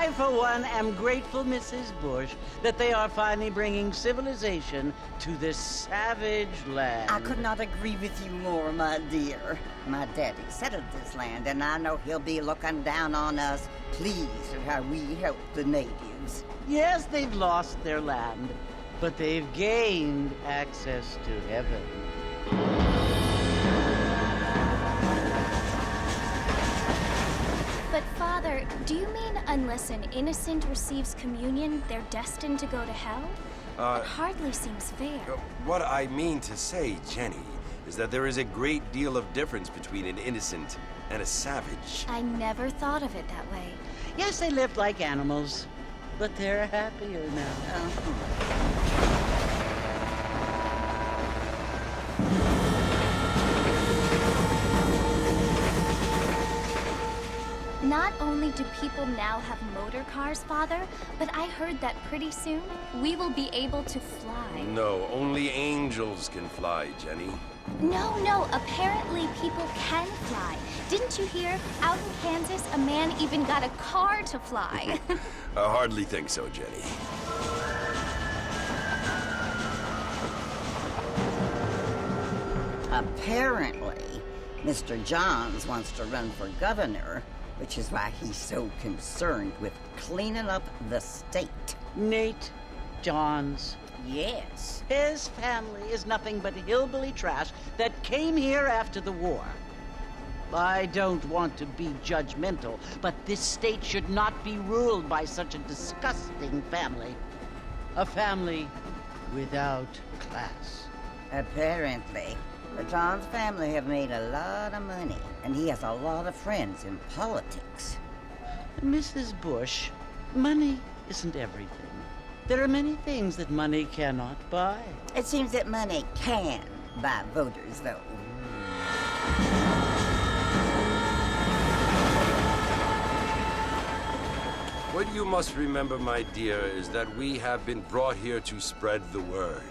I, for one, am grateful, Mrs. Bush, that they are finally bringing civilization to this savage land. I could not agree with you more, my dear. My daddy settled this land, and I know he'll be looking down on us, pleased at how we help the natives. Yes, they've lost their land, but they've gained access to heaven. But Father, do you mean unless an innocent receives communion, they're destined to go to hell? It hardly seems fair. What I mean to say, Jenny, is that there is a great deal of difference between an innocent and a savage. I never thought of it that way. Yes, they lived like animals, but they're happier now. Not only do people now have motor cars, Father, but I heard that pretty soon we will be able to fly. No, only angels can fly, Jenny. No, apparently people can fly. Didn't you hear? Out in Kansas, a man even got a car to fly. I hardly think so, Jenny. Apparently, Mr. Johns wants to run for governor, which is why he's so concerned with cleaning up the state. Nate Johns. Yes. His family is nothing but hillbilly trash that came here after the war. I don't want to be judgmental, but this state should not be ruled by such a disgusting family. A family without class. Apparently. The Johns family have made a lot of money, and he has a lot of friends in politics. Mrs. Bush, money isn't everything. There are many things that money cannot buy. It seems that money can buy voters, though. What you must remember, my dear, is that we have been brought here to spread the word.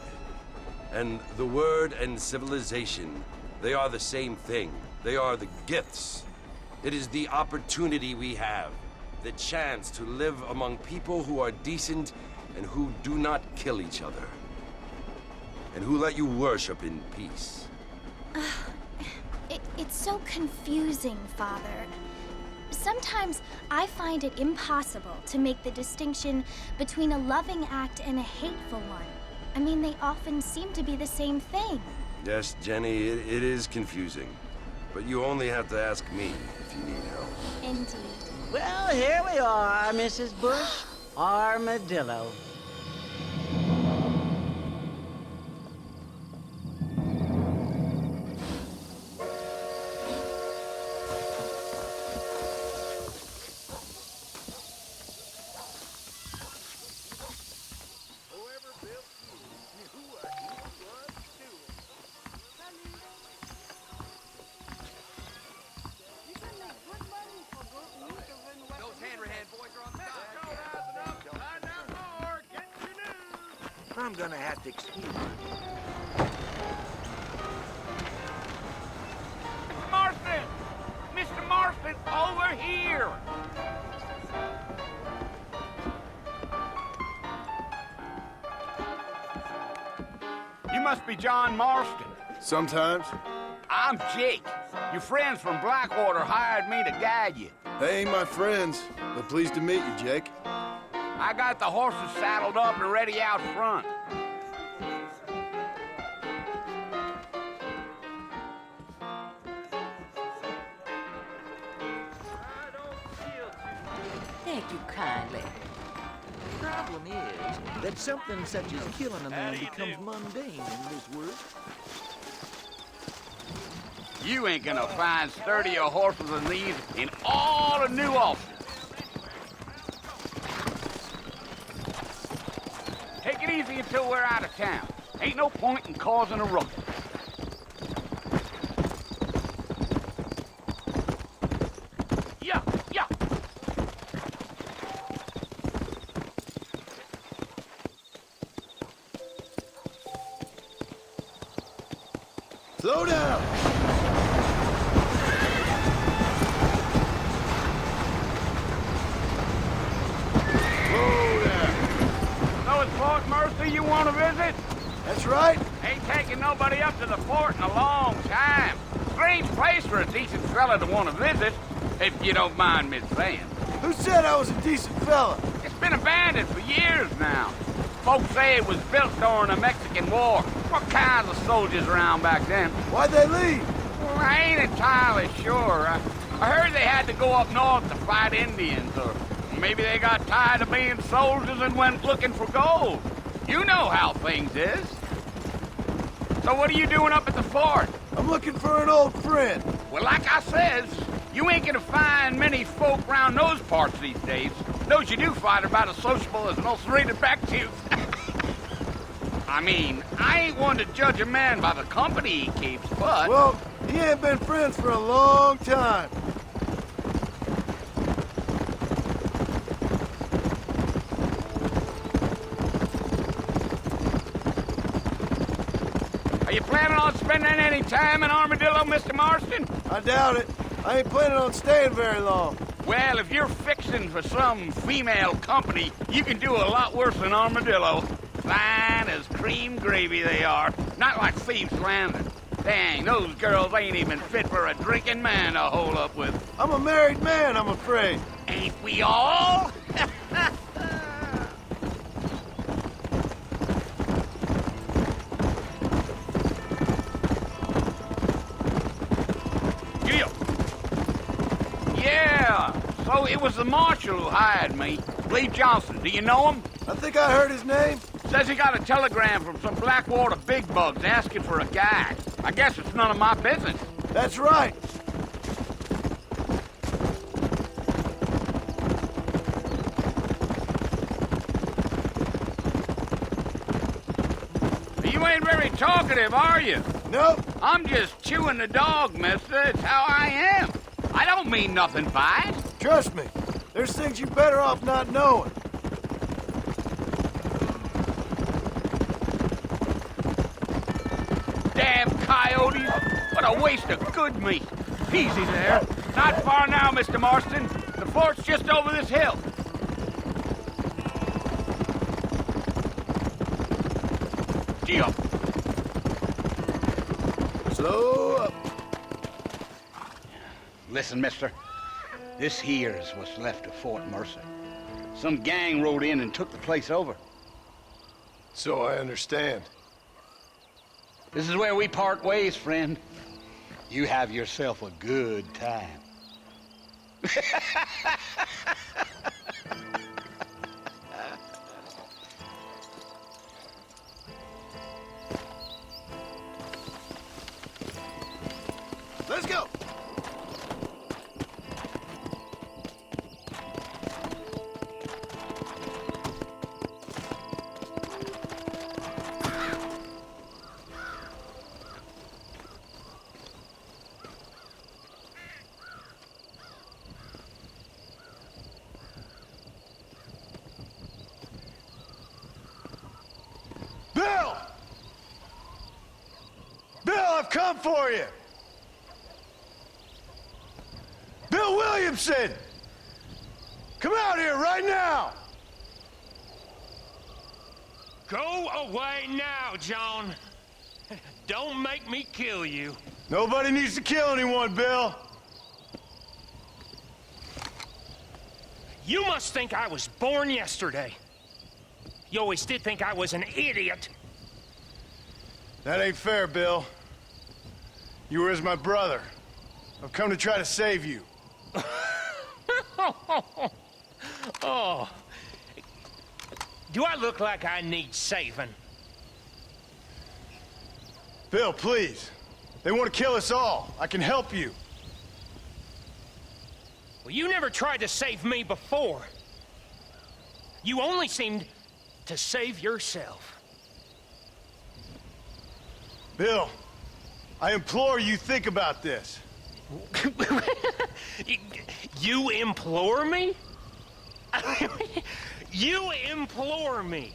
And the word and civilization, they are the same thing. They are the gifts. It is the opportunity we have, the chance to live among people who are decent and who do not kill each other, and who let you worship in peace. It's so confusing, Father. Sometimes I find it impossible to make the distinction between a loving act and a hateful one. I mean, they often seem to be the same thing. Yes, Jenny, it is confusing. But you only have to ask me if you need help. Indeed. Well, here we are, Mrs. Bush. Armadillo. I'm gonna have to excuse you. Marston! Mr. Marston, over here! You must be John Marston. Sometimes. I'm Jake. Your friends from Blackwater hired me to guide you. They ain't my friends, but pleased to meet you, Jake. I got the horses saddled up and ready out front. Thank you kindly. The problem is that something such as killing a man becomes mundane in this world. You ain't gonna find sturdier horses than these in all of New Ulster. Take it easy until we're out of town. Ain't no point in causing a ruckus. Yeah. Slow down! Arthur you want to visit? That's right. Ain't taking nobody up to the fort in a long time. Strange place for a decent fella to want to visit, if you don't mind me saying. Who said I was a decent fella? It's been abandoned for years now. Folks say it was built during the Mexican War. What kinds of soldiers around back then? Why'd they leave? Well, I ain't entirely sure. I heard they had to go up north to fight Indians, or maybe they got tired of being soldiers and went looking for gold. You know how things is. So what are you doing up at the fort? I'm looking for an old friend. Well, like I says, you ain't gonna find many folk around those parts these days. Those you do find are about as sociable as an ulcerated back tooth. I mean, I ain't one to judge a man by the company he keeps, but... Well, he ain't been friends for a long time. Are you planning on spending any time in Armadillo, Mr. Marston? I doubt it. I ain't planning on staying very long. Well, if you're fixing for some female company, you can do a lot worse than Armadillo. Fine as cream gravy they are. Not like Thieves Landing. Dang, those girls ain't even fit for a drinking man to hole up with. I'm a married man, I'm afraid. Ain't we all? Gil. Yeah, so it was the marshal who hired me. Lee Johnson, do you know him? I think I heard his name. Says he got a telegram from some Blackwater big bugs asking for a guide. I guess it's none of my business. That's right. You ain't very talkative, are you? Nope. I'm just chewing the dog, mister. It's how I am. I don't mean nothing by it. Trust me. There's things you're better off not knowing. Damn coyotes. What a waste of good meat. Easy there. Not far now, Mr. Marston. The fort's just over this hill. Gee up. Slow up. Listen, mister. This here's what's left of Fort Mercer. Some gang rode in and took the place over. So I understand. This is where we part ways, friend. You have yourself a good time. Let's go. Bill! Bill, I've come for you! Bill Williamson! Come out here right now! Go away now, John. Don't make me kill you. Nobody needs to kill anyone, Bill. You must think I was born yesterday. You always did think I was an idiot. That ain't fair, Bill. You were as my brother. I've come to try to save you. Oh. Do I look like I need saving? Bill, please. They want to kill us all. I can help you. Well, you never tried to save me before. You only seemed to save yourself. Bill, I implore you think about this. You implore me? You implore me.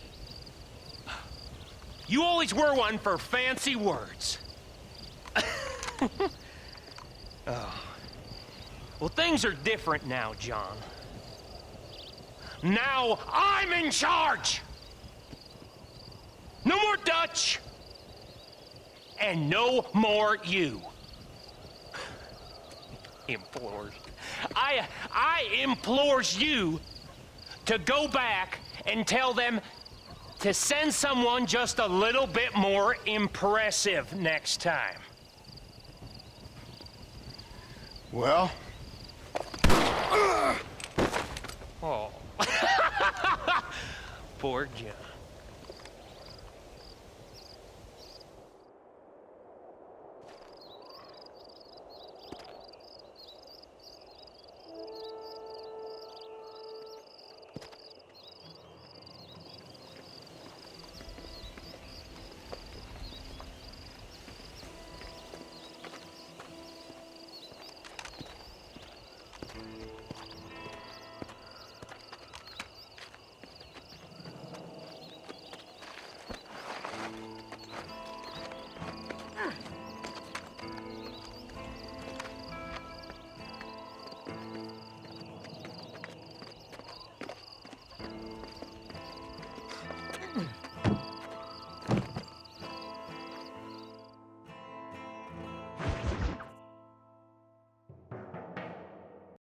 You always were one for fancy words. Oh. Well, things are different now, John. Now I'm in charge! No more Dutch! And no more you. Implores. I implores you to go back and tell them to send someone just a little bit more impressive next time. Well? Oh. Poor John.